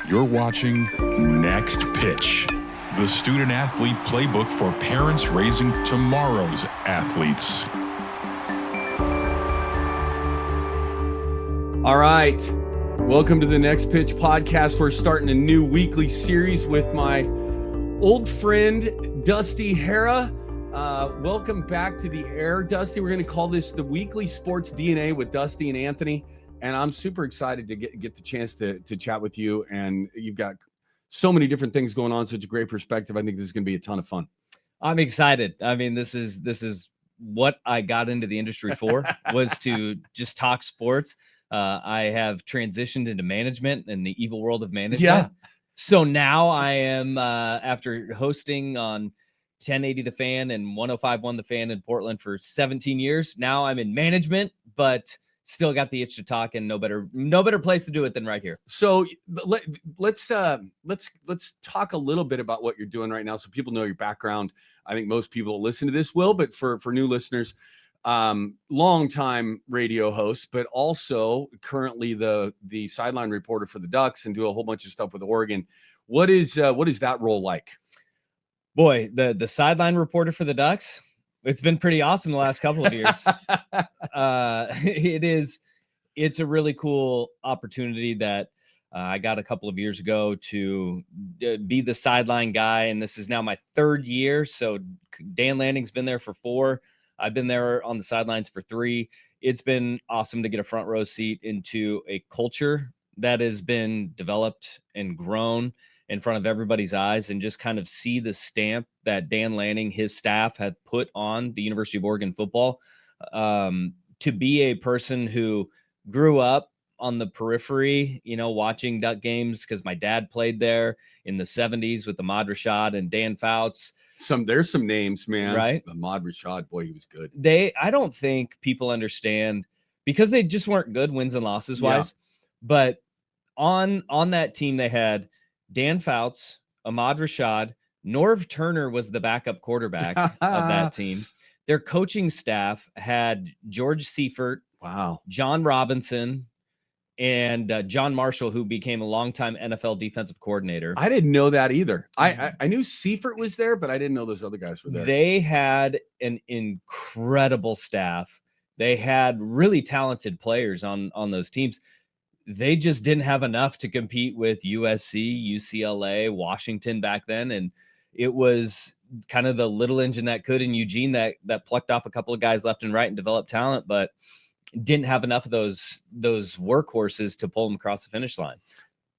You're watching Next Pitch, the student-athlete playbook for parents raising tomorrow's athletes. All right. Welcome to the Next Pitch podcast. We're starting a new weekly series with my old friend, Dusty Hara. Welcome back to the air, Dusty. We're going to call this the Weekly Sports D&A with Dusty and Anthony. And I'm super excited to get the chance to chat with you. And you've got so many different things going on, such a great perspective. I think this is going to be a ton of fun. I'm excited. I mean, this is what I got into the industry for, was to just talk sports. I have transitioned into management and the evil world of management. Yeah. So now I am, after hosting on 1080 The Fan and 105.1 The Fan in Portland for 17 years, now I'm in management, but still got the itch to talk, and no better place to do it than right here. So let's talk a little bit about what you're doing right now, so people know your background. I think most people who listen to this will, but for new listeners, longtime radio host, but also currently the sideline reporter for the Ducks and do a whole bunch of stuff with Oregon. What is that role like? Boy, the sideline reporter for the Ducks, it's been pretty awesome the last couple of years. It's a really cool opportunity that I got a couple of years ago to be the sideline guy. And this is now my third year. So Dan Lanning's been there for 4. I've been there on the sidelines for 3. It's been awesome to get a front row seat into a culture that has been developed and grown in front of everybody's eyes, and just kind of see the stamp that Dan Lanning, his staff, had put on the University of Oregon football. To be a person who grew up on the periphery, watching Duck games, because my dad played there in the 70s with Ahmad Rashad and Dan Fouts. There's some names, man. Right? Ahmad Rashad, boy, he was good. I don't think people understand, because they just weren't good wins and losses wise. Yeah. But on that team, they had Dan Fouts, Ahmad Rashad, Norv Turner was the backup quarterback of that team. Their coaching staff had George Seifert, John Robinson, and John Marshall, who became a longtime NFL defensive coordinator. I didn't know that either. I knew Seifert was there, but I didn't know those other guys were there. They had an incredible staff. They had really talented players on those teams. They just didn't have enough to compete with USC, UCLA, Washington back then. And it was kind of the little engine that could in Eugene that plucked off a couple of guys left and right and developed talent, but didn't have enough of those workhorses to pull them across the finish line.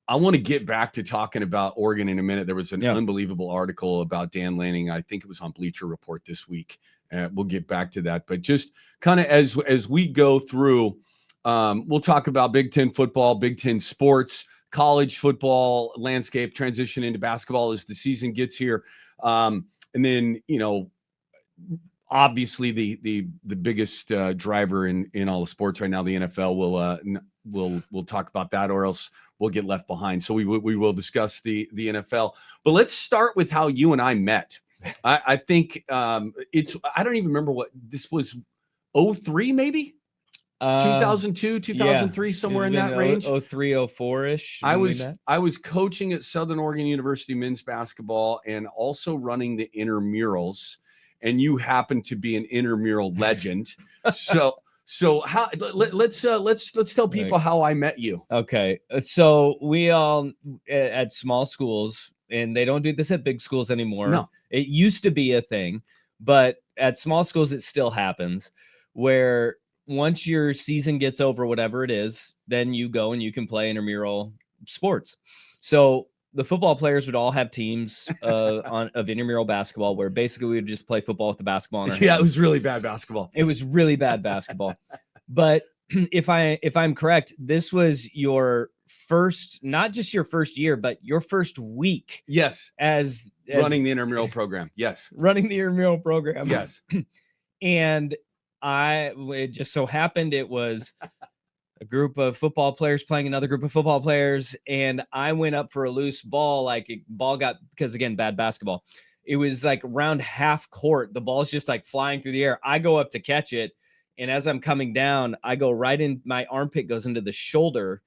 I want to get back to talking about Oregon in a minute. There was an unbelievable article about Dan Lanning. I think it was on Bleacher Report this week. We'll get back to that. But just kind of as we go through, we'll talk about Big Ten football, Big Ten sports, college football landscape, transition into basketball as the season gets here. And then, obviously the biggest driver in all the sports right now, the NFL, we'll talk about that, or else we'll get left behind. So we will discuss the NFL. But let's start with how you and I met. I think I don't even remember what this was, 03 maybe? 2002, 2003, somewhere in that range. 03, 04 ish. I was coaching at Southern Oregon University men's basketball and also running the intramurals, and you happen to be an intramural legend. So how let's tell people how I met you. Okay. So we all at small schools, and they don't do this at big schools anymore. No. It used to be a thing, but at small schools it still happens, where once your season gets over, whatever it is, then you go and you can play intramural sports. So the football players would all have teams of intramural basketball, where basically we would just play football with the basketball in our hands. Yeah, it was really bad basketball. It was really bad basketball. But if I'm correct, this was your first, not just your first year, but your first week. Yes. As running the intramural program. Yes. Running the intramural program. Yes. And it just so happened it was a group of football players playing another group of football players, and I went up for a loose ball, because again, bad basketball. It was like around half court. The ball's just like flying through the air. I go up to catch it, and as I'm coming down, I go right in, my armpit goes into the shoulder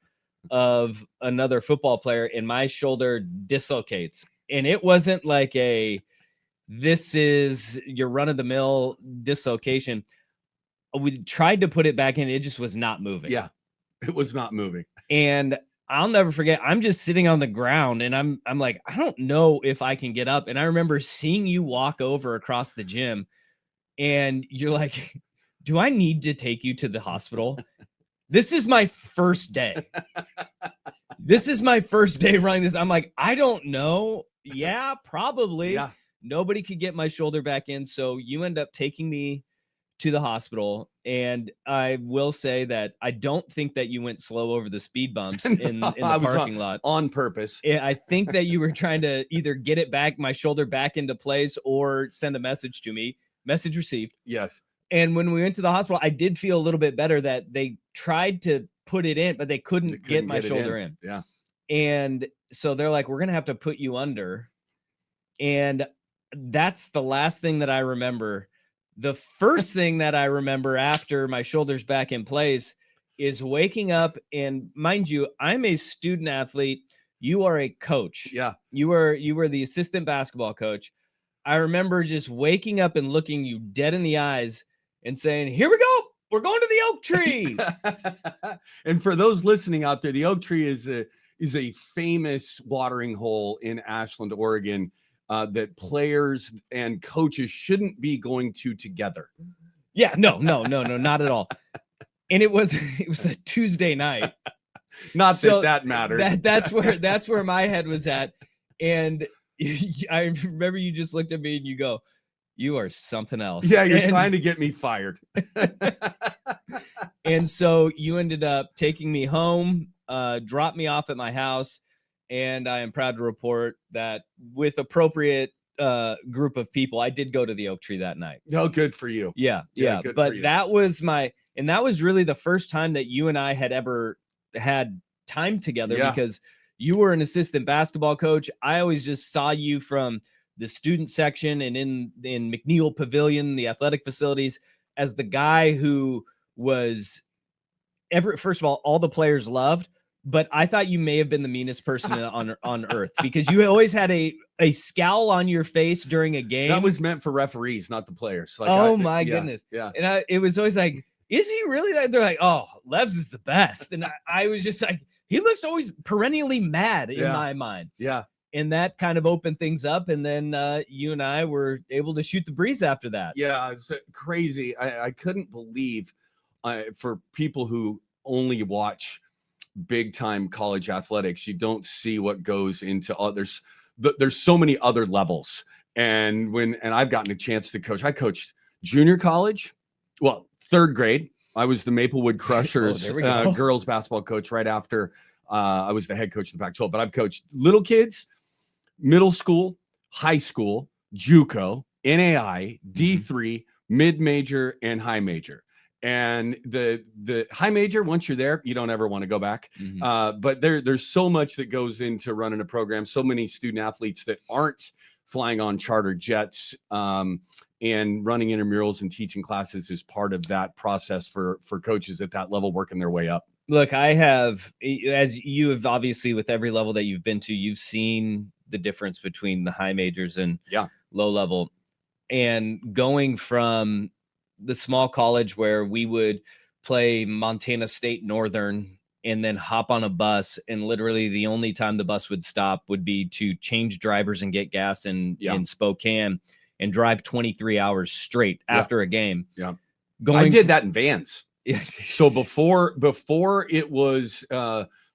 of another football player, and my shoulder dislocates. And it wasn't like this is your run-of-the-mill dislocation. We tried to put it back in. It just was not moving. Yeah, it was not moving. And I'll never forget, I'm just sitting on the ground and I'm like, I don't know if I can get up. And I remember seeing you walk over across the gym and you're like, do I need to take you to the hospital? This is my first day. This is my first day running this. I'm like, I don't know. Yeah, probably. Yeah. Nobody could get my shoulder back in. So you end up taking me to the hospital. And I will say that I don't think that you went slow over the speed bumps in the parking lot. On purpose. I think that you were trying to either get it back, my shoulder back into place, or send a message to me. Message received. Yes. And when we went to the hospital, I did feel a little bit better that they tried to put it in, but they couldn't get my shoulder in. Yeah. And so they're like, we're going to have to put you under. And that's the last thing that I remember. The first thing that I remember after my shoulder's back in place is waking up. And mind you, I'm a student athlete. You are a coach. Yeah. You were the assistant basketball coach. I remember just waking up and looking you dead in the eyes and saying, here we go. We're going to the oak tree. And for those listening out there, the oak tree is a famous watering hole in Ashland, Oregon, that players and coaches shouldn't be going to together. Yeah, no, not at all. And it was a Tuesday night. Not so that mattered. That's where my head was at. And I remember you just looked at me and you go, you are something else. Yeah, you're trying to get me fired. And so you ended up taking me home, dropped me off at my house. And I am proud to report that with appropriate group of people, I did go to the oak tree that night. No, good for you. Yeah. But that was really the first time that you and I had ever had time together, because you were an assistant basketball coach. I always just saw you from the student section and in McNeil Pavilion, the athletic facilities, as the guy who was first of all the players loved. But I thought you may have been the meanest person on earth, because you always had a scowl on your face during a game. That was meant for referees, not the players. Like, my goodness. Yeah. And it was always like, is he really that? They're like, oh, Levs is the best. And I was just like, he looks always perennially mad in my mind. Yeah. And that kind of opened things up. And then you and I were able to shoot the breeze after that. Yeah, it's crazy. I couldn't believe, for people who only watch big time college athletics, you don't see what goes into others. There's so many other levels. And I've gotten a chance to coach. I coached junior college. Well, third grade. I was the Maplewood Crushers girls basketball coach right after I was the head coach of the Pac-12. But I've coached little kids, middle school, high school, JUCO, NAI, D3, mid-major, and high major. And the high major, once you're there, you don't ever want to go back. But there's so much that goes into running a program. So many student athletes that aren't flying on charter jets, and running intramurals and teaching classes is part of that process for coaches at that level working their way up. Look, I have, as you have obviously with every level that you've been to, you've seen the difference between the high majors and low level. And going from the small college where we would play Montana State Northern and then hop on a bus, and literally the only time the bus would stop would be to change drivers and get gas in Spokane, and drive 23 hours straight after a game. Yeah. I did that in vans. So before it was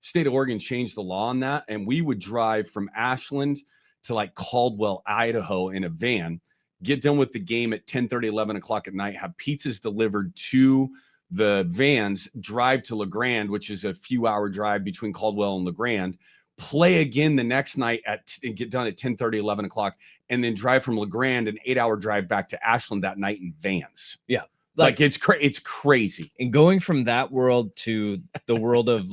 state of Oregon changed the law on that, and we would drive from Ashland to like Caldwell, Idaho in a van, get done with the game at 10:30, 11 o'clock at night, have pizzas delivered to the vans, drive to LeGrand, which is a few hour drive between Caldwell and LeGrand, play again the next night and get done at 10:30, 11 o'clock, and then drive from LeGrand, an 8-hour drive back to Ashland that night in vans. Yeah. Like it's crazy. And going from that world to the world of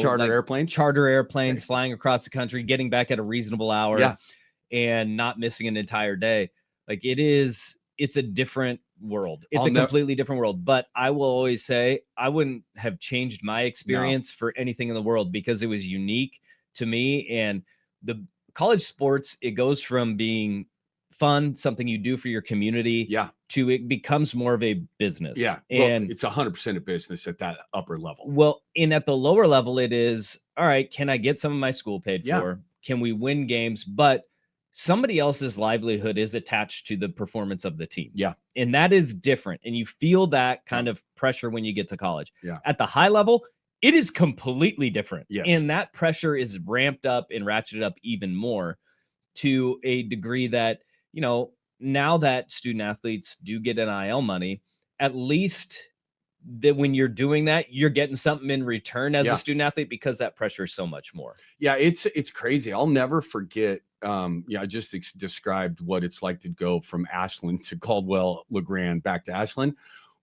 charter airplanes flying across the country, getting back at a reasonable hour and not missing an entire day. Like it's a different world. It's a completely different world. But I will always say I wouldn't have changed my experience for anything in the world because it was unique to me. And the college sports, it goes from being fun, something you do for your community, to it becomes more of a business. Yeah. And it's 100% a business at that upper level. Well, at the lower level, it is, all right, can I get some of my school paid for? Can we win games? But somebody else's livelihood is attached to the performance of the team. Yeah. And that is different. And you feel that kind of pressure when you get to college. Yeah. At the high level, it is completely different. Yes. And that pressure is ramped up and ratcheted up even more to a degree that, now that student athletes do get NIL money, at least that when you're doing that, you're getting something in return as a student athlete because that pressure is so much more. Yeah, it's crazy. I'll never forget. I just described what it's like to go from Ashland to Caldwell LeGrand back to Ashland.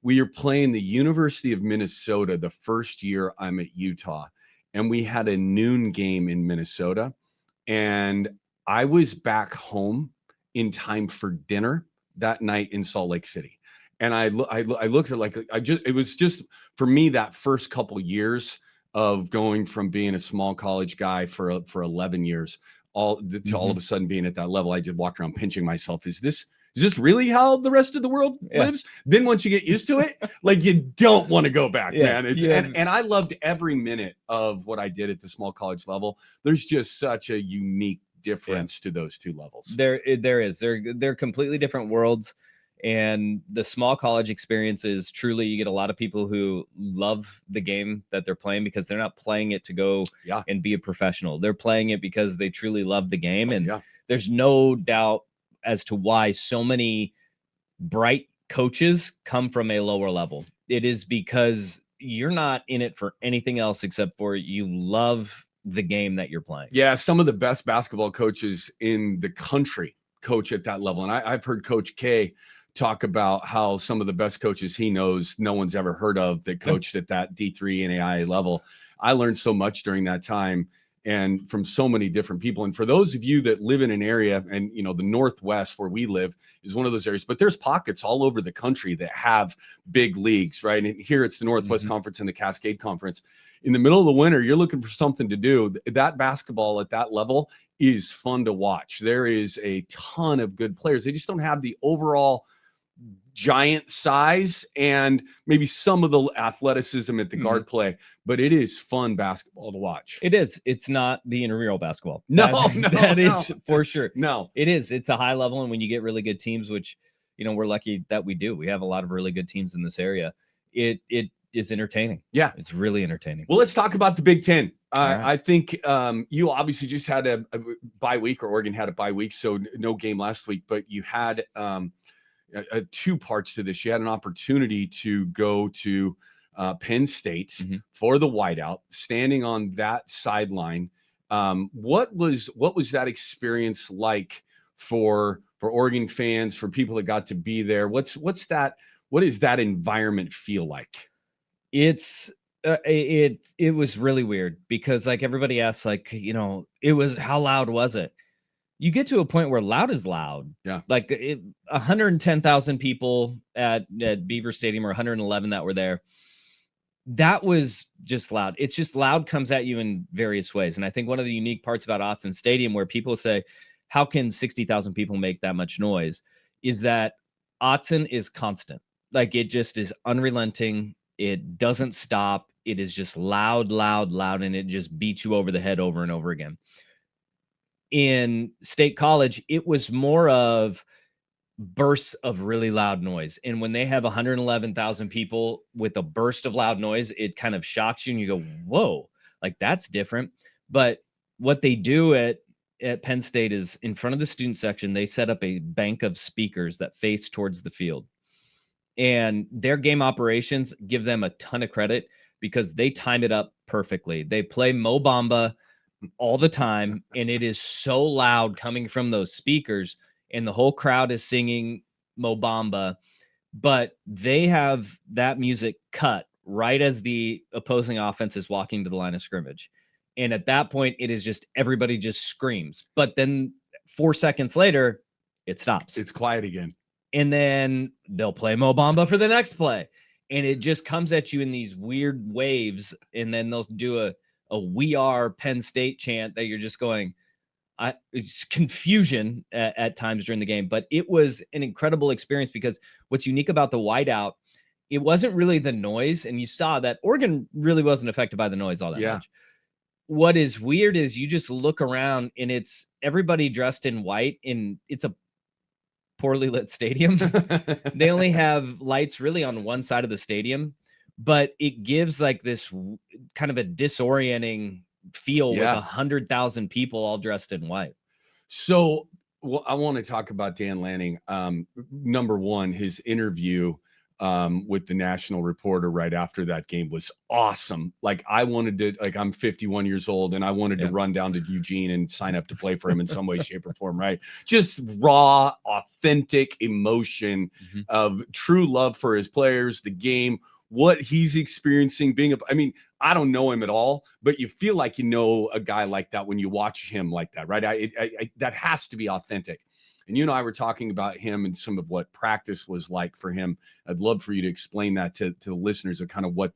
We are playing the University of Minnesota the first year I'm at Utah, and we had a noon game in Minnesota, and I was back home in time for dinner that night in Salt Lake City. And I looked at it was just for me that first couple years of going from being a small college guy for 11 years, all of a sudden being at that level. I just walked around pinching myself. Is this really how the rest of the world lives? Then once you get used to it, like you don't want to go back, man. And I loved every minute of what I did at the small college level. There's just such a unique difference to those two levels. There is. They're completely different worlds. And the small college experience is truly, you get a lot of people who love the game that they're playing because they're not playing it to go and be a professional. They're playing it because they truly love the game. And there's no doubt as to why so many bright coaches come from a lower level. It is because you're not in it for anything else except for you love the game that you're playing. Yeah, some of the best basketball coaches in the country coach at that level. And I've heard Coach K talk about how some of the best coaches he knows no one's ever heard of that coached at that D3 and AIA level. I learned so much during that time and from so many different people. And for those of you that live in an area, and the Northwest where we live is one of those areas, but there's pockets all over the country that have big leagues, right? And here it's the Northwest Conference and the Cascade Conference. In the middle of the winter, you're looking for something to do. That basketball at that level is fun to watch. There is a ton of good players. They just don't have the overall giant size and maybe some of the athleticism at the guard play, but it is fun basketball to watch. It is. It's not the intramural basketball. That is for sure. No, it is. It's a high level. And when you get really good teams, which, we're lucky that we do, we have a lot of really good teams in this area. It is entertaining. Yeah. It's really entertaining. Well, let's talk about the Big Ten. Right. I think you obviously just had a bye week, or Oregon had a bye week, so no game last week, but you had two parts to this. You had an opportunity to go to Penn State for the whiteout, standing on that sideline. What was that experience like for Oregon fans, for people that got to be there? What does that environment feel like? It's it was really weird because like everybody asks, like, it was, how loud was it? You get to a point where loud is loud. Yeah. Like 110,000 people at Beaver Stadium, or 111 that were there. That was just loud. It's just loud comes at you in various ways. And I think one of the unique parts about Autzen Stadium, where people say, how can 60,000 people make that much noise, is that Autzen is constant. Like it just is unrelenting. It doesn't stop. It is just loud, loud, loud. And it just beats you over the head over and over again. In State College, it was more of bursts of really loud noise. And when they have 111,000 people with a burst of loud noise, it kind of shocks you and you go, whoa, like that's different. But what they do at Penn State is, in front of the student section, they set up a bank of speakers that face towards the field. And their game operations give them a ton of credit because they time it up perfectly. They play Mo Bamba all the time, and it is so loud coming from those speakers, and the whole crowd is singing Mo Bamba, but they have that music cut right as the opposing offense is walking to the line of scrimmage. And at that point, it is just everybody just screams. But then 4 seconds later, it stops. It's quiet again. And then they'll play Mo Bamba for the next play. And it just comes at you in these weird waves. And then they'll do a "We Are Penn State" chant that you're just going, it's confusion at times during the game. But it was an incredible experience because what's unique about the whiteout, it wasn't really the noise. And you saw that Oregon really wasn't affected by the noise all that much. What is weird is you just look around and it's everybody dressed in white, and it's a poorly lit stadium. They only have lights really on one side of the stadium, but it gives like this kind of a disorienting feel with 100,000 people all dressed in white. So I want to talk about Dan Lanning. Number one, his interview with the national reporter right after that game was awesome. Like I wanted to, like I'm 51 years old and I wanted to run down to Eugene and sign up to play for him in some way, shape or form, right? Just raw, authentic emotion of true love for his players, the game, what he's experiencing being I mean, I don't know him at all, but you feel like you know a guy like that when you watch him like that, right? That has to be authentic. And you and I were talking about him and some of what practice was like for him. I'd love for you to explain that to the listeners of kind of what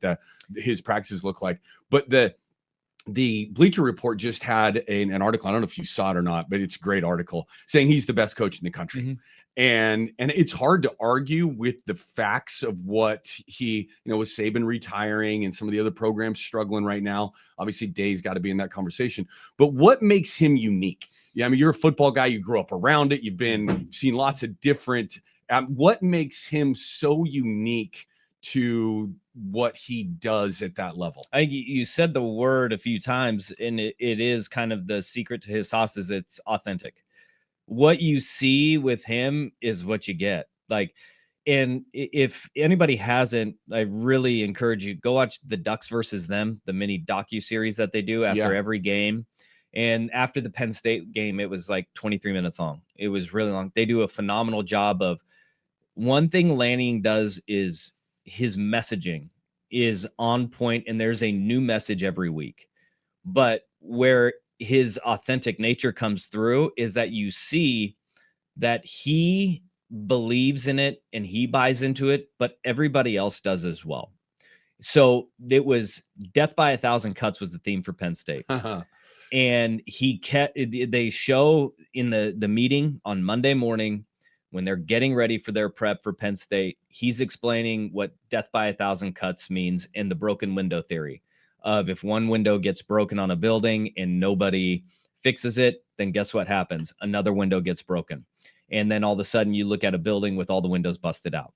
his practices look like. But the Bleacher Report just had an article. I don't know if you saw it or not, but it's a great article saying he's the best coach in the country. And it's hard to argue with the facts of what he, with Saban retiring and some of the other programs struggling right now. Obviously, Day's got to be in that conversation. But what makes him unique? Yeah, I mean, you're a football guy. You grew up around it. You've seen lots of different. What makes him so unique to what he does at that level? I think you said the word a few times, and it is kind of the secret to his sauce is it's authentic. What you see with him is what you get. Like, and if anybody hasn't, I really encourage you, go watch the Ducks versus Them, the mini docu-series that they do after every game. And after the Penn State game, it was like 23 minutes long. It was really long. They do a phenomenal job of one thing Lanning does is his messaging is on point, and there's a new message every week. But where his authentic nature comes through is that you see that he believes in it and he buys into it, but everybody else does as well. So it was death by 1,000 cuts was the theme for Penn State. And they show in the meeting on Monday morning when they're getting ready for their prep for Penn State, he's explaining what death by 1,000 cuts means in the broken window theory of if one window gets broken on a building and nobody fixes it, then guess what happens? Another window gets broken. And then all of a sudden you look at a building with all the windows busted out.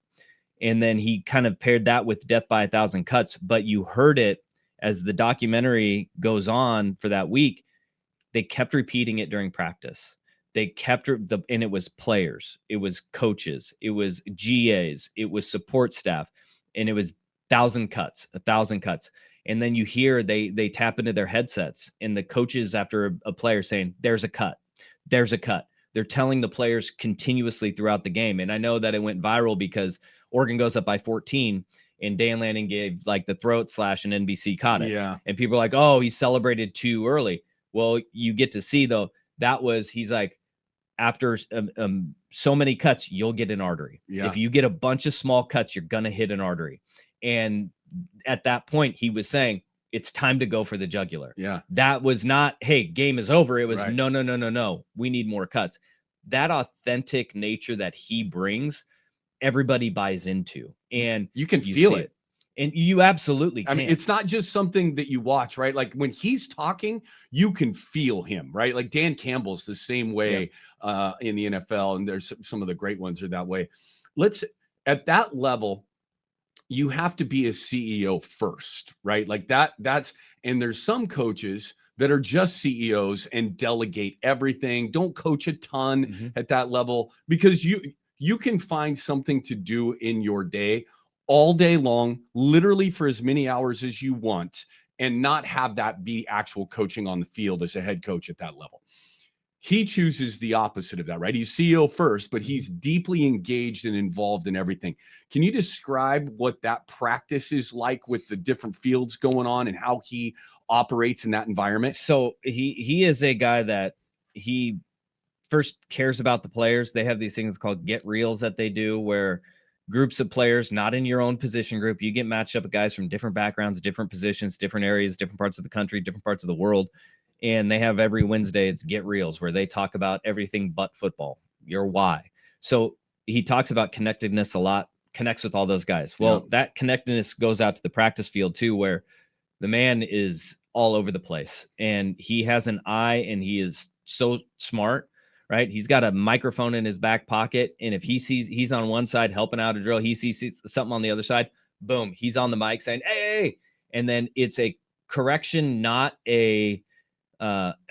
And then he kind of paired that with death by 1,000 cuts, but you heard it as the documentary goes on for that week. They kept repeating it during practice. They kept and it was players, it was coaches, it was GAs, it was support staff, and it was 1,000 cuts. And then you hear they tap into their headsets and the coaches after a player saying, there's a cut. They're telling the players continuously throughout the game. And I know that it went viral because Oregon goes up by 14 and Dan Lanning gave like the throat slash and NBC caught it. Yeah. And people are like, oh, he celebrated too early. Well, you get to see though, he's like, after so many cuts, you'll get an artery. Yeah. If you get a bunch of small cuts, you're going to hit an artery. And at that point, he was saying, it's time to go for the jugular. Yeah. That was not, hey, game is over. It was no. We need more cuts. That authentic nature that he brings, everybody buys into. And you can feel it. And you absolutely can. I mean, it's not just something that you watch, right? Like when he's talking, you can feel him, right? Like Dan Campbell's the same way in the NFL. And there's some of the great ones are that way. At that level, you have to be a CEO first, right? Like and there's some coaches that are just CEOs and delegate everything. Don't coach a ton at that level because you can find something to do in your day all day long, literally for as many hours as you want, and not have that be actual coaching on the field as a head coach at that level. He chooses the opposite of that, right? He's CEO first, but he's deeply engaged and involved in everything. Can you describe what that practice is like with the different fields going on and how he operates in that environment? So he is a guy that he first cares about the players. They have these things called get reels that they do, where groups of players, not in your own position group, you get matched up with guys from different backgrounds, different positions, different areas, different parts of the country, different parts of the world. And they have every Wednesday, it's get reels, where they talk about everything but football, your why. So he talks about connectedness a lot, connects with all those guys. Well, that connectedness goes out to the practice field too, where the man is all over the place and he has an eye and he is so smart, right? He's got a microphone in his back pocket. And if he sees he's on one side helping out a drill, he sees something on the other side, boom, he's on the mic saying, hey. And then it's a correction, not a,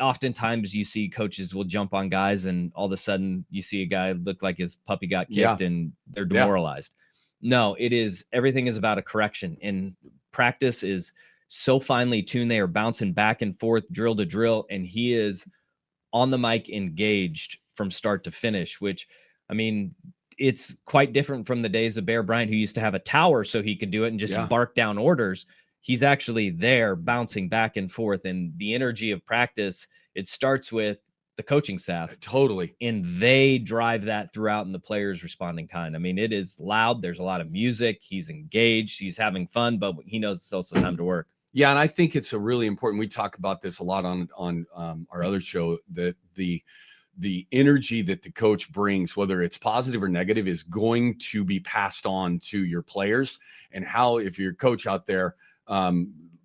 oftentimes you see coaches will jump on guys and all of a sudden you see a guy look like his puppy got kicked and they're demoralized. No, everything is about a correction, and practice is so finely tuned. They are bouncing back and forth, drill to drill, and he is on the mic engaged from start to finish, which, I mean, it's quite different from the days of Bear Bryant, who used to have a tower so he could do it and just bark down orders. He's actually there bouncing back and forth, and the energy of practice, it starts with the coaching staff. Totally. And they drive that throughout, and the players respond in kind. I mean, it is loud. There's a lot of music. He's engaged. He's having fun, but he knows it's also time to work. Yeah, and I think it's a really important. We talk about this a lot on our other show, that the energy that the coach brings, whether it's positive or negative, is going to be passed on to your players. And how, if you're a coach out there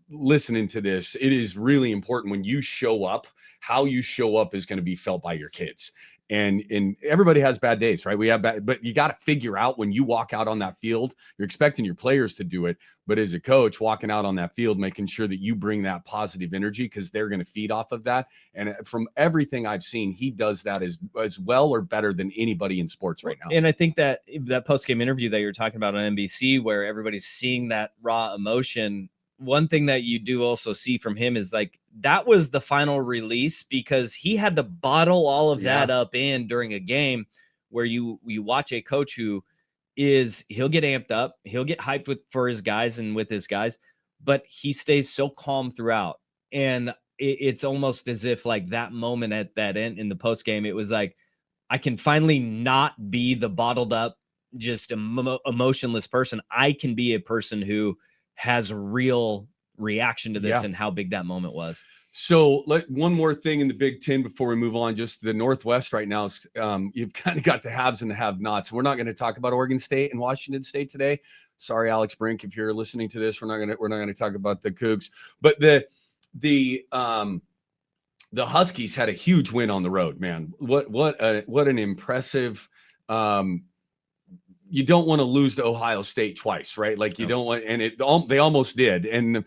listening to this, it is really important when you show up. How you show up is going to be felt by your kids. And everybody has bad days, right? We have bad, but you got to figure out when you walk out on that field, you're expecting your players to do it. But as a coach walking out on that field, making sure that you bring that positive energy, because they're going to feed off of that. And from everything I've seen, he does that as well or better than anybody in sports right now. And I think that post-game interview that you're talking about on NBC, where everybody's seeing that raw emotion, one thing that you do also see from him is like, that was the final release, because he had to bottle all of that up in during a game, where you watch a coach who he'll get amped up, he'll get hyped for his guys and with his guys, but he stays so calm throughout. And it's almost as if like that moment at that end in the post game, it was like, I can finally not be the bottled up, just emotionless person. I can be a person who has real reaction to this and how big that moment was. So one more thing in the Big Ten before we move on. Just the Northwest right now, you've kind of got the haves and the have-nots. We're not going to talk about Oregon State and Washington State today. Sorry, Alex Brink, if you're listening to this, we're not going to talk about the Cougs. But the Huskies had a huge win on the road, man. What an impressive. You don't want to lose to Ohio State twice, right? Like you don't want, and they almost did, and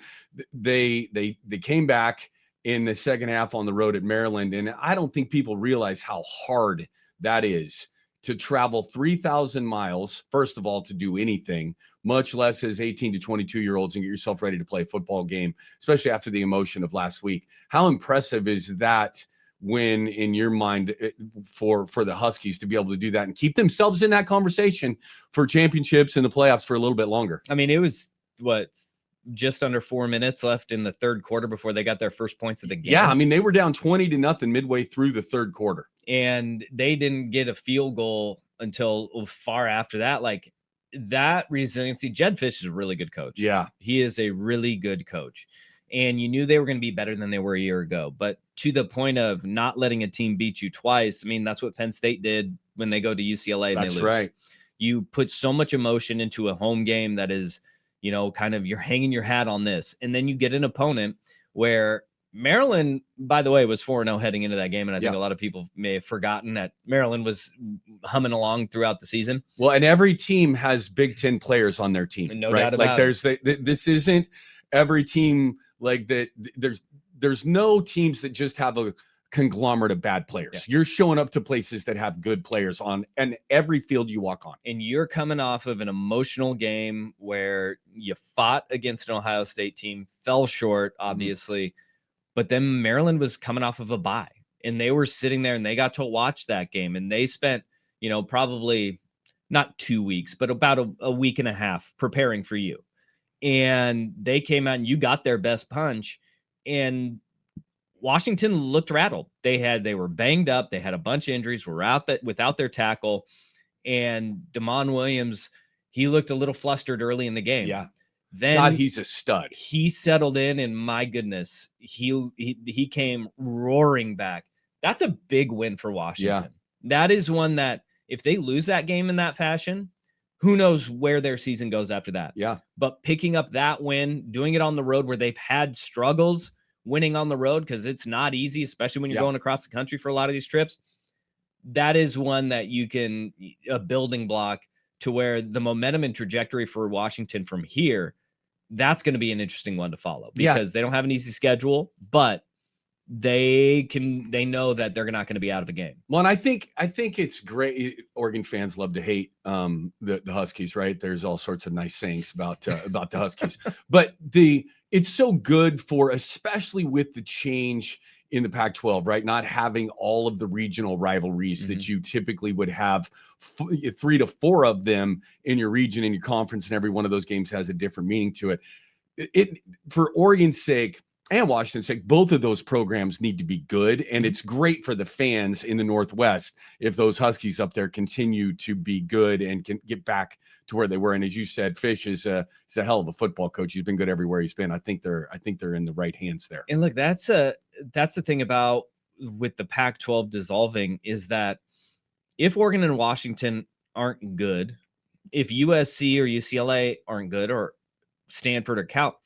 they came back in the second half on the road at Maryland. And I don't think people realize how hard that is to travel 3,000 miles, first of all, to do anything, much less as 18 to 22-year-olds, and get yourself ready to play a football game, especially after the emotion of last week. How impressive is that win in your mind for the Huskies to be able to do that and keep themselves in that conversation for championships and the playoffs for a little bit longer? I mean, it was just under 4 minutes left in the third quarter before they got their first points of the game. Yeah, I mean, they were down 20-0 midway through the third quarter. And they didn't get a field goal until far after that. Like, that resiliency, Jed Fish is a really good coach. Yeah. He is a really good coach. And you knew they were going to be better than they were a year ago. But to the point of not letting a team beat you twice, I mean, that's what Penn State did when they go to UCLA and they lose. That's right. You put so much emotion into a home game that is, kind of you're hanging your hat on this. And then you get an opponent where Maryland, by the way, was 4-0 heading into that game. And I think a lot of people may have forgotten that Maryland was humming along throughout the season. Well, and every team has Big Ten players on their team. No doubt about it. This isn't every team like that. There's no teams that just have a conglomerate of bad players. You're showing up to places that have good players on, and every field you walk on. And you're coming off of an emotional game where you fought against an Ohio State team, fell short, obviously, but then Maryland was coming off of a bye, and they were sitting there and they got to watch that game, and they spent, probably not 2 weeks, but about a week and a half preparing for you. And they came out and you got their best punch. And Washington looked rattled. They were banged up. They had a bunch of injuries, were out without their tackle. And Damon Williams, he looked a little flustered early in the game. Yeah. Then God, he's a stud. He settled in, and my goodness, he came roaring back. That's a big win for Washington. Yeah. That is one that if they lose that game in that fashion, who knows where their season goes after that. Yeah. But picking up that win, doing it on the road where they've had struggles winning on the road, because it's not easy, especially when you're going across the country for a lot of these trips. That is one that you can, a building block to where the momentum and trajectory for Washington from here, that's going to be an interesting one to follow, because they don't have an easy schedule, but they know that they're not going to be out of a game. Well, and I think it's great. Oregon fans love to hate the Huskies, right? There's all sorts of nice sayings about the Huskies, but it's so good for, especially with the change in the Pac-12, right? Not having all of the regional rivalries that you typically would have, 3 to 4 of them in your region, in your conference, and every one of those games has a different meaning to it. It for Oregon's sake and Washington's sake, both of those programs need to be good, and it's great for the fans in the Northwest if those Huskies up there continue to be good and can get back to where they were. And as you said, Fish is a hell of a football coach. He's been good everywhere he's been. I think they're in the right hands there. And look, that's the thing about with the Pac-12 dissolving, is that if Oregon and Washington aren't good, if USC or UCLA aren't good, or Stanford or Cal,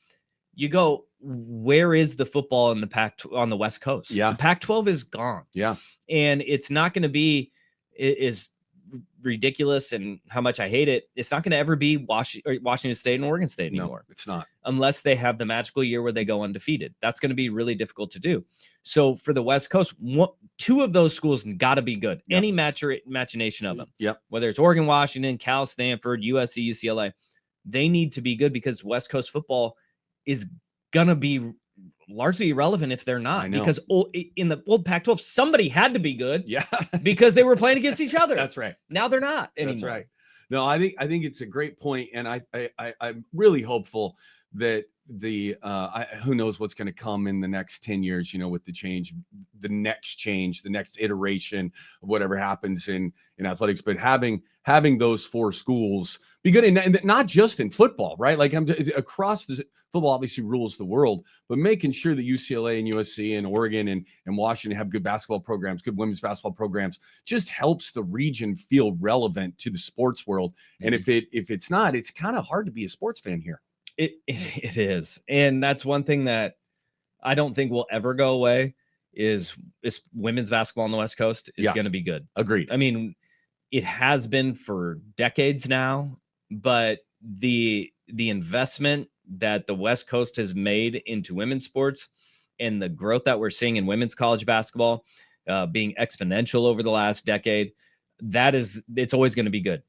you go, where is the football in the Pac-12 on the West Coast? Yeah. The Pac-12 is gone. Yeah. And it's not going to be is ridiculous, and how much I hate it. It's not going to ever be Washington State and Oregon State anymore. No, it's not. Unless they have the magical year where they go undefeated. That's going to be really difficult to do. So for the West Coast, 2 of those schools got to be good. Yep. Any machination of them. Yep. Whether it's Oregon, Washington, Cal, Stanford, USC, UCLA, they need to be good, because West Coast football is going to be largely irrelevant if they're not, because in the old Pac-12, somebody had to be good. Yeah. Because they were playing against each other. That's right. Now they're not anymore. That's right. No, I think it's a great point, and I'm really hopeful that who knows what's going to come in the next 10 years, with the next iteration of whatever happens in athletics, but having those 4 schools be good, and not just in football, right? Like across the football obviously rules the world, but making sure that UCLA and USC and Oregon and Washington have good basketball programs, good women's basketball programs, just helps the region feel relevant to the sports world. And if it's not, it's kind of hard to be a sports fan here. It is. And that's one thing that I don't think will ever go away is women's basketball on the West Coast is going to be good. Agreed. I mean, it has been for decades now, but the investment that the West Coast has made into women's sports and the growth that we're seeing in women's college basketball being exponential over the last decade, it's always going to be good.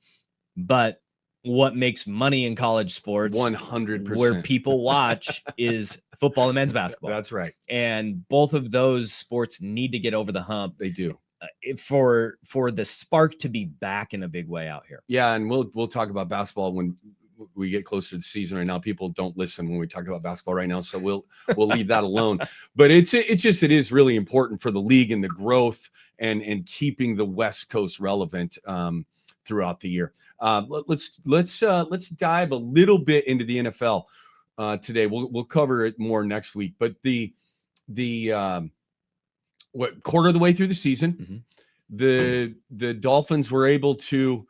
But what makes money in college sports 100%, where people watch, is football and men's basketball. That's right. And both of those sports need to get over the hump. They do. For the spark to be back in a big way out here. Yeah, and we'll talk about basketball when we get closer to the season. Right now, people don't listen when we talk about basketball right now, so we'll leave that alone. But it is really important for the league and the growth and keeping the West Coast relevant throughout the year. Let's dive a little bit into the NFL today. We'll cover it more next week. But the quarter of the way through the season, the Dolphins were able to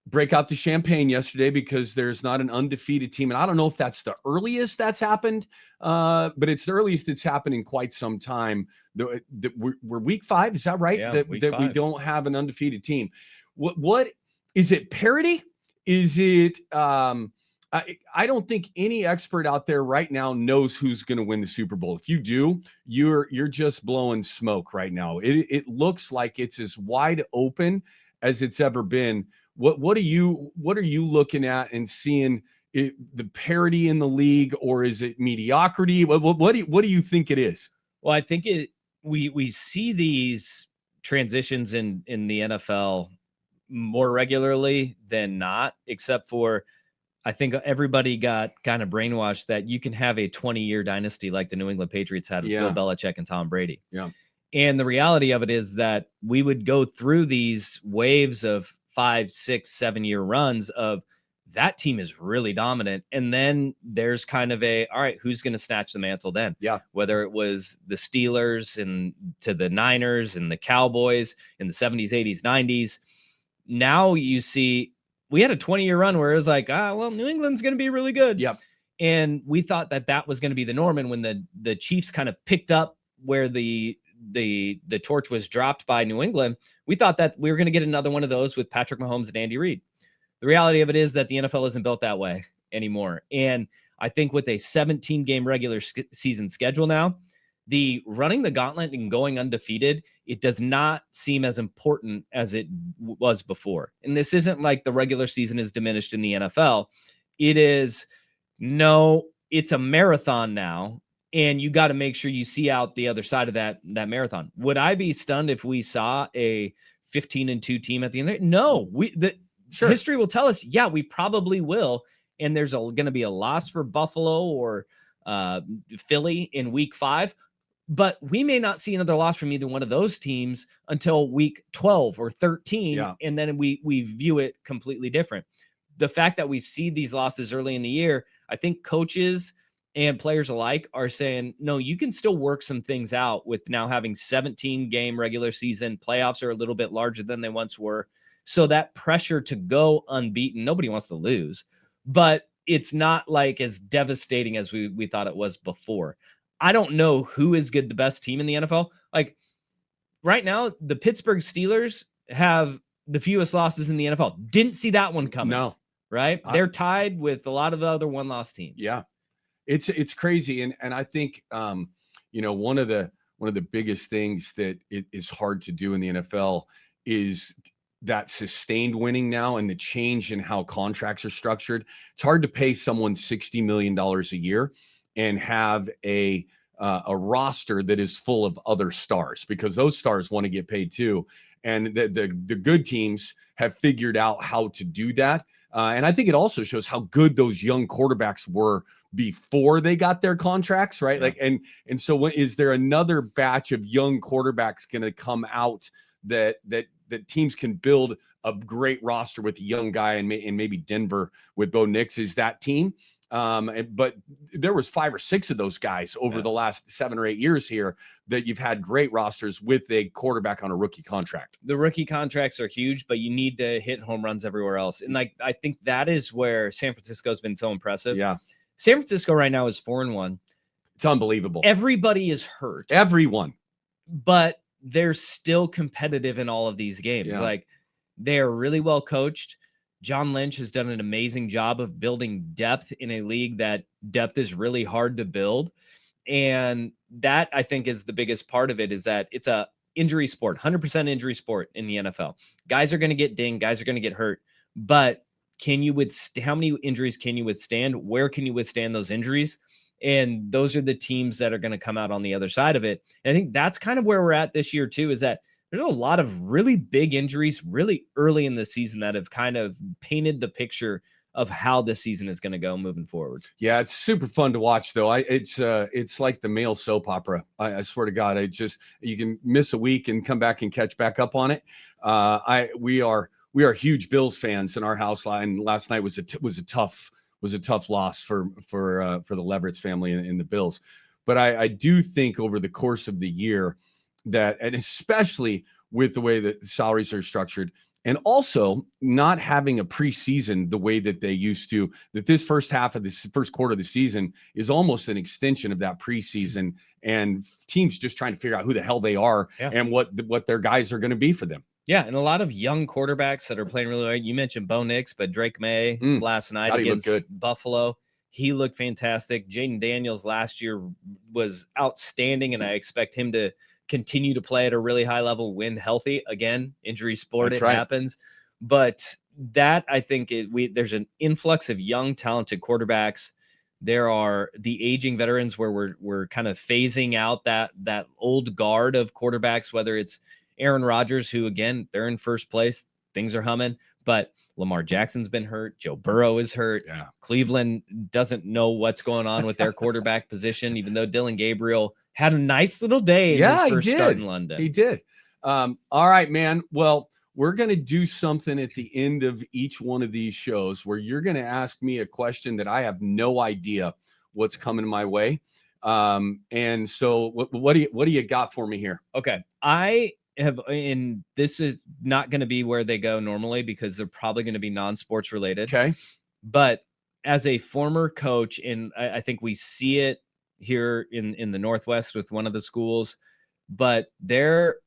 break out the champagne yesterday, because there's not an undefeated team. And I don't know if that's the earliest that's happened, but it's the earliest it's happened in quite some time. We're week 5. Is that right? Yeah, that we don't have an undefeated team. What is it? Parity? Is it, I don't think any expert out there right now knows who's going to win the Super Bowl. If you do, you're just blowing smoke right now. It looks like it's as wide open as it's ever been. What are you looking at and seeing the parity in the league, or is it mediocrity? What do you think it is? Well, I think we see these transitions in the NFL more regularly than not, except for I think everybody got kind of brainwashed that you can have a 20-year dynasty like the New England Patriots had with Bill Belichick and Tom Brady. Yeah. And the reality of it is that we would go through these waves of 5, 6, 7-year runs of that team is really dominant. And then there's kind of all right, who's going to snatch the mantle then? Yeah. Whether it was the Steelers and to the Niners and the Cowboys in the 70s, 80s, 90s. Now you see we had a 20-year run where it was like, well, New England's going to be really good. Yep. And we thought that was going to be the norm. And when the Chiefs kind of picked up where the torch was dropped by New England, we thought that we were going to get another one of those with Patrick Mahomes and Andy Reid. The reality of it is that the NFL isn't built that way anymore. And I think with a 17-game regular season schedule now, the running the gauntlet and going undefeated, it does not seem as important as it was before. And this isn't like the regular season is diminished in the NFL. It's a marathon now. And you got to make sure you see out the other side of that marathon. Would I be stunned if we saw a 15-2 team at the end of it? No, Sure. History will tell us, yeah, we probably will. And there's going to be a loss for Buffalo or Philly in week 5. But we may not see another loss from either one of those teams until week 12 or 13. Yeah. And then we view it completely different. The fact that we see these losses early in the year, I think coaches and players alike are saying, no, you can still work some things out with now having 17-game regular season. Playoffs are a little bit larger than they once were. So that pressure to go unbeaten, nobody wants to lose, but it's not like as devastating as we thought it was before. I don't know who is the best team in the NFL. Like right now, the Pittsburgh Steelers have the fewest losses in the NFL. Didn't see that one coming. No. Right? They're tied with a lot of the other one-loss teams. Yeah. It's crazy. And I think, one of the biggest things that it is hard to do in the NFL is that sustained winning now and the change in how contracts are structured. It's hard to pay someone $60 million a year and have a roster that is full of other stars, because those stars want to get paid too. And the good teams have figured out how to do that. And I think it also shows how good those young quarterbacks were before they got their contracts, right? Yeah. Like, and so is there another batch of young quarterbacks going to come out that teams can build a great roster with a young guy, and maybe Denver with Bo Nix is that team. But there was 5 or 6 of those guys over the last 7 or 8 years here that you've had great rosters with a quarterback on a rookie contract. The rookie contracts are huge, but you need to hit home runs everywhere else. And I think that is where San Francisco has been so impressive. Yeah. San Francisco right now is 4-1. It's unbelievable. Everybody is hurt. Everyone. But they're still competitive in all of these games. Yeah. Like they are really well coached. John Lynch has done an amazing job of building depth in a league that depth is really hard to build. And that, I think, is the biggest part of it, is that it's a injury sport, 100% injury sport in the NFL. Guys are going to get dinged. Guys are going to get hurt. But how many injuries can you withstand? Where can you withstand those injuries? And those are the teams that are going to come out on the other side of it. And I think that's kind of where we're at this year too, is that there's a lot of really big injuries really early in the season that have kind of painted the picture of how this season is going to go moving forward. Yeah, it's super fun to watch though. It's like the male soap opera. I swear to God, you can miss a week and come back and catch back up on it. We are huge Bills fans in our house, and last night was a tough loss for the Leverett's family and the Bills. But I do think over the course of the year that, and especially with the way that salaries are structured, and also not having a preseason the way that they used to, that this first quarter of the season is almost an extension of that preseason, and teams just trying to figure out who the hell they are and what their guys are going to be for them. Yeah, and a lot of young quarterbacks that are playing really well. You mentioned Bo Nix, but Drake May last night against Buffalo, he looked fantastic. Jaden Daniels last year was outstanding, and I expect him to continue to play at a really high level when healthy. Again, injury sport, happens. But that, I think, there's an influx of young, talented quarterbacks. There are the aging veterans where we're kind of phasing out that old guard of quarterbacks, whether it's Aaron Rodgers, who, again, they're in first place. Things are humming. But Lamar Jackson's been hurt. Joe Burrow is hurt. Yeah. Cleveland doesn't know what's going on with their quarterback position, even though Dylan Gabriel had a nice little day in his first start in London. He did. All right, man. Well, we're going to do something at the end of each one of these shows where you're going to ask me a question that I have no idea what's coming my way. And so what do you got for me here? Okay. And this is not going to be where they go normally because they're probably going to be non-sports related. Okay. But as a former coach, and I think we see it here in the Northwest with one of the schools, but there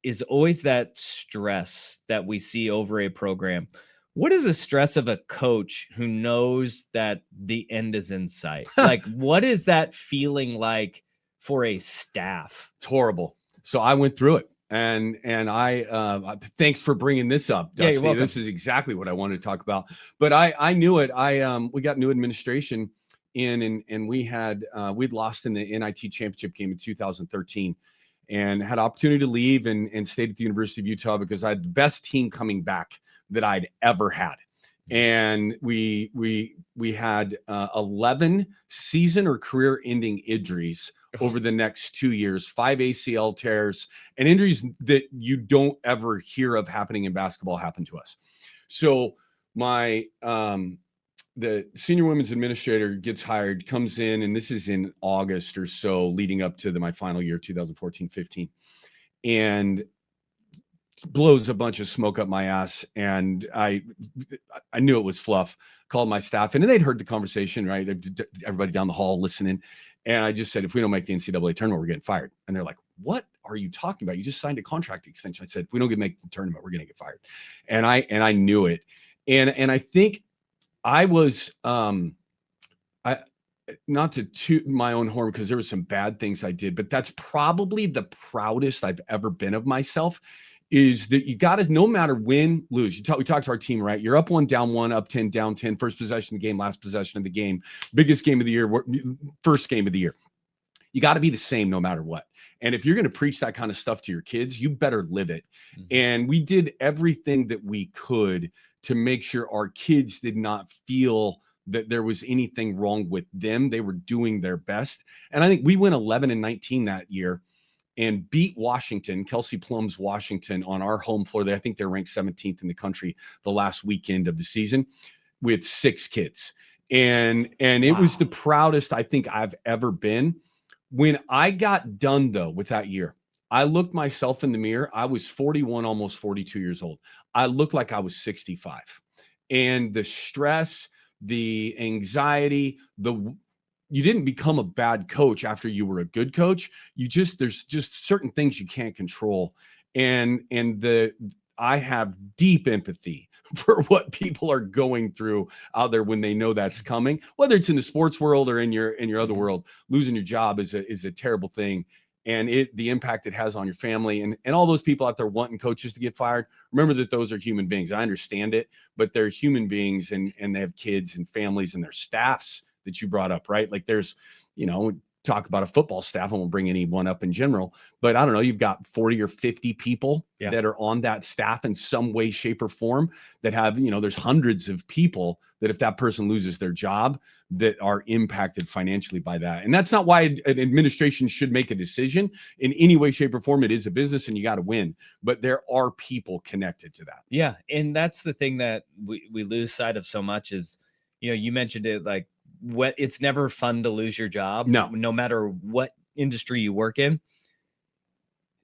is always that stress that we see over a program. What is the stress of a coach who knows that the end is in sight? Like, what is that feeling like for a staff? It's horrible. So I went through it. And I thanks for bringing this up, Dusty. Yeah, you're welcome. This is exactly what I wanted to talk about. But I knew it. We got new administration in, and we'd lost in the NIT championship game in 2013, and had opportunity to leave and stayed at the University of Utah because I had the best team coming back that I'd ever had. And we had 11 season or career-ending injuries over the next 2 years, 5 ACL tears, and injuries that you don't ever hear of happening in basketball happened to us. So my the senior women's administrator gets hired, comes in, and this is in August or so, leading up to my final year, 2014-15, and blows a bunch of smoke up my ass. And I knew it was fluff. Called my staff, and they'd heard the conversation, right? Everybody down the hall listening. And I just said, if we don't make the NCAA tournament, we're getting fired. And they're like, what are you talking about? You just signed a contract extension. I said, if we don't make the tournament, we're going to get fired. And I knew it. And I think I was, not to toot my own horn because there were some bad things I did, but that's probably the proudest I've ever been of myself, is that you got to, no matter win, lose. We talked to our team, right? You're up 1, down 1, up 10, down 10, first possession of the game, last possession of the game, biggest game of the year, first game of the year. You got to be the same no matter what. And if you're going to preach that kind of stuff to your kids, you better live it. Mm-hmm. And we did everything that we could to make sure our kids did not feel that there was anything wrong with them. They were doing their best. And I think we went 11-19 that year and beat Washington, Kelsey Plum's Washington, on our home floor. I think they're ranked 17th in the country the last weekend of the season with 6 kids. And it was the proudest I think I've ever been. When I got done, though, with that year, I looked myself in the mirror. I was 41, almost 42 years old. I looked like I was 65. And the stress, the anxiety, you didn't become a bad coach after you were a good coach. There's just certain things you can't control. And I have deep empathy for what people are going through out there when they know that's coming, whether it's in the sports world or in your other world. Losing your job is a terrible thing. And the impact it has on your family and all those people out there wanting coaches to get fired. Remember that those are human beings. I understand it, but they're human beings and they have kids and families and their staffs that you brought up, right? Like there's, talk about a football staff. I won't bring anyone up in general, but I don't know, you've got 40 or 50 people that are on that staff in some way, shape, or form that have, there's hundreds of people that if that person loses their job that are impacted financially by that. And that's not why an administration should make a decision in any way, shape, or form. It is a business and you got to win, but there are people connected to that. Yeah. And that's the thing that we lose sight of so much is, you mentioned it, like, it's never fun to lose your job. No matter what industry you work in.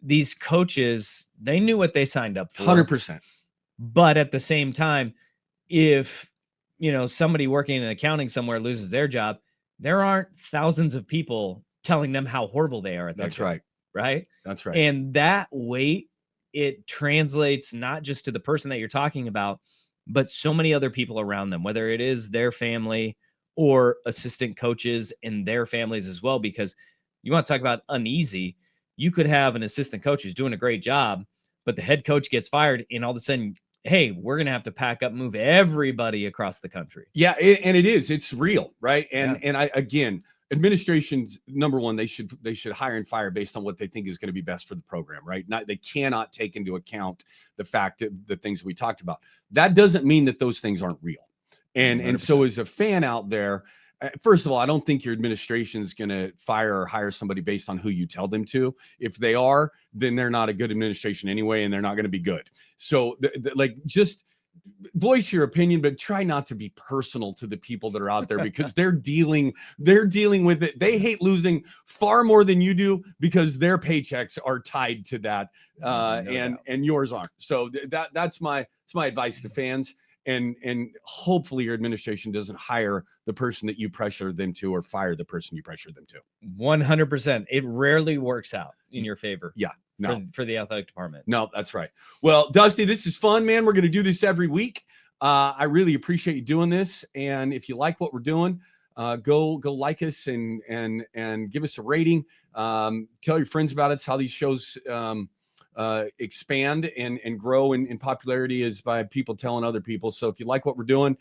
These coaches, they knew what they signed up for. 100%. But at the same time, if, somebody working in accounting somewhere loses their job, there aren't thousands of people telling them how horrible they are at their job. Right? That's right. And that weight, it translates not just to the person that you're talking about, but so many other people around them, whether it is their family or assistant coaches and their families as well, because you want to talk about uneasy. You could have an assistant coach who's doing a great job, but the head coach gets fired and all of a sudden, hey, we're going to have to pack up and move everybody across the country. Yeah. And it's real. Right. And I, again, administration's number one, they should hire and fire based on what they think is going to be best for the program, right? They cannot take into account the fact that the things we talked about. That doesn't mean that those things aren't real. And so as a fan out there, first of all, I don't think your administration is going to fire or hire somebody based on who you tell them to. If they are, then they're not a good administration anyway, and they're not going to be good. So just voice your opinion, but try not to be personal to the people that are out there, because they're dealing with it. They hate losing far more than you do, because their paychecks are tied to that, and yours aren't. So that's my advice to fans. And hopefully your administration doesn't hire the person that you pressure them to, or fire the person you pressure them to. 100%. It rarely works out in your favor. Yeah. No. For the athletic department. No, that's right. Well, Dusty, this is fun, man. We're going to do this every week. I really appreciate you doing this. And if you like what we're doing, go like us and give us a rating. Tell your friends about it. It's how these shows expand and grow in popularity, is by people telling other people. So if you like what we're doing,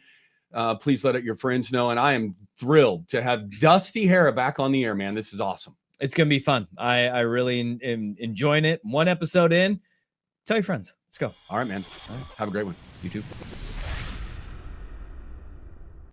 please let your friends know. And I am thrilled to have Dusty Hera back on the air, man. This is awesome. It's going to be fun. I really am enjoying it. One episode in. Tell your friends. Let's go. All right, man. All right. Have a great one. You too.